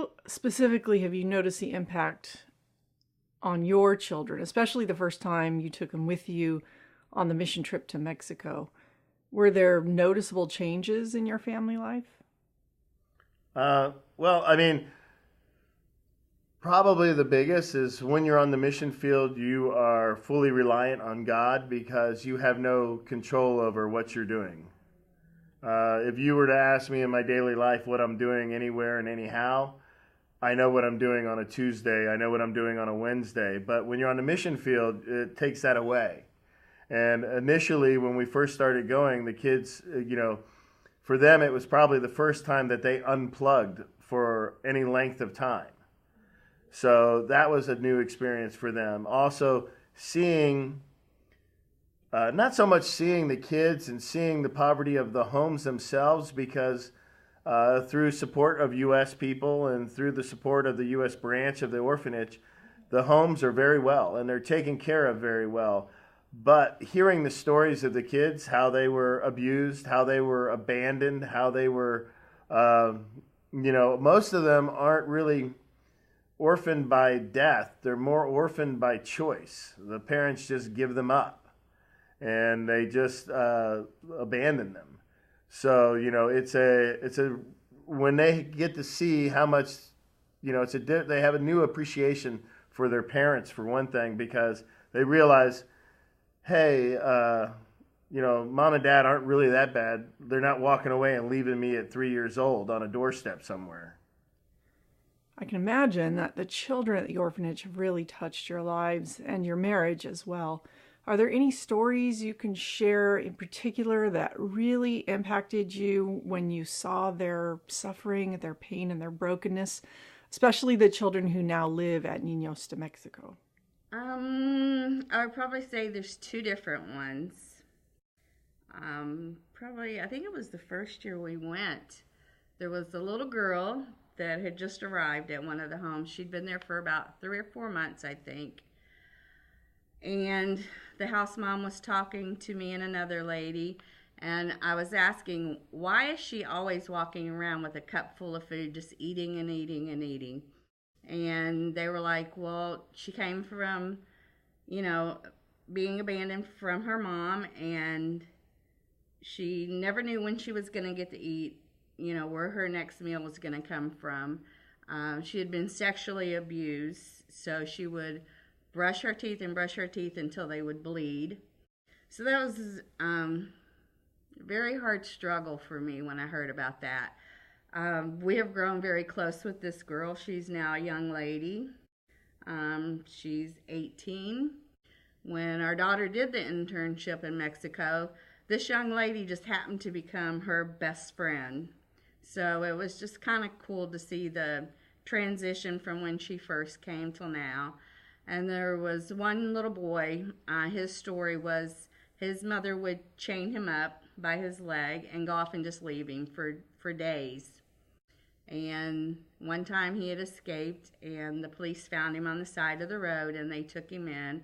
How specifically have you noticed the impact on your children, especially the first time you took them with you on the mission trip to Mexico? Were there noticeable changes in your family life? Well, I mean, probably the biggest is when you're on the mission field, you are fully reliant on God because you have no control over what you're doing. If you were to ask me in my daily life what I'm doing anywhere and anyhow, I know what I'm doing on a Tuesday. I know what I'm doing on a Wednesday. But when you're on the mission field, it takes that away. And initially, when we first started going, the kids, for them, it was probably the first time that they unplugged for any length of time. So that was a new experience for them. Also, seeing, not so much seeing the kids and seeing the poverty of the homes themselves, because through support of U.S. people and through the support of the U.S. branch of the orphanage, the homes are very well and they're taken care of very well. But hearing the stories of the kids, how they were abused, how they were abandoned, how they were, most of them aren't really orphaned by death. They're more orphaned by choice. The parents just give them up and they just abandon them. So, it's a when they get to see how much, they have a new appreciation for their parents, for one thing, because they realize, hey, mom and dad aren't really that bad. They're not walking away and leaving me at 3 years old on a doorstep somewhere. I can imagine that the children at the orphanage have really touched your lives and your marriage as well. Are there any stories you can share in particular that really impacted you when you saw their suffering, their pain, and their brokenness, especially the children who now live at Niños de Mexico? I would probably say there's two different ones. I think it was the first year we went. There was a little girl that had just arrived at one of the homes. She'd been there for about 3 or 4 months, I think. And the house mom was talking to me and another lady, and I was asking, why is she always walking around with a cup full of food, just eating and eating and eating? And they were like, well, she came from, being abandoned from her mom, and she never knew when she was going to get to eat, where her next meal was going to come from. She had been sexually abused, so she would brush her teeth until they would bleed. So that was a very hard struggle for me when I heard about that. We have grown very close with this girl. She's now a young lady. She's 18. When our daughter did the internship in Mexico, this young lady just happened to become her best friend. So it was just kind of cool to see the transition from when she first came till now. And there was one little boy, his story was his mother would chain him up by his leg and go off and just leave him for days. And one time he had escaped, and the police found him on the side of the road, and they took him in,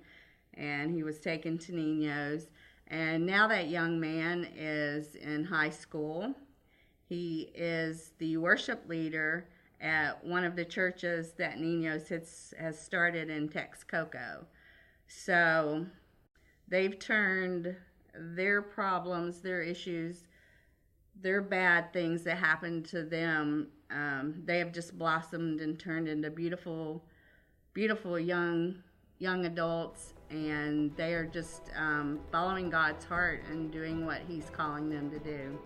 and he was taken to Niños. And now that young man is in high school. He is the worship leader at one of the churches that Niños has started in Texcoco. So they've turned their problems, their issues, their bad things that happened to them, they have just blossomed and turned into beautiful, beautiful young adults, and they are just following God's heart and doing what He's calling them to do.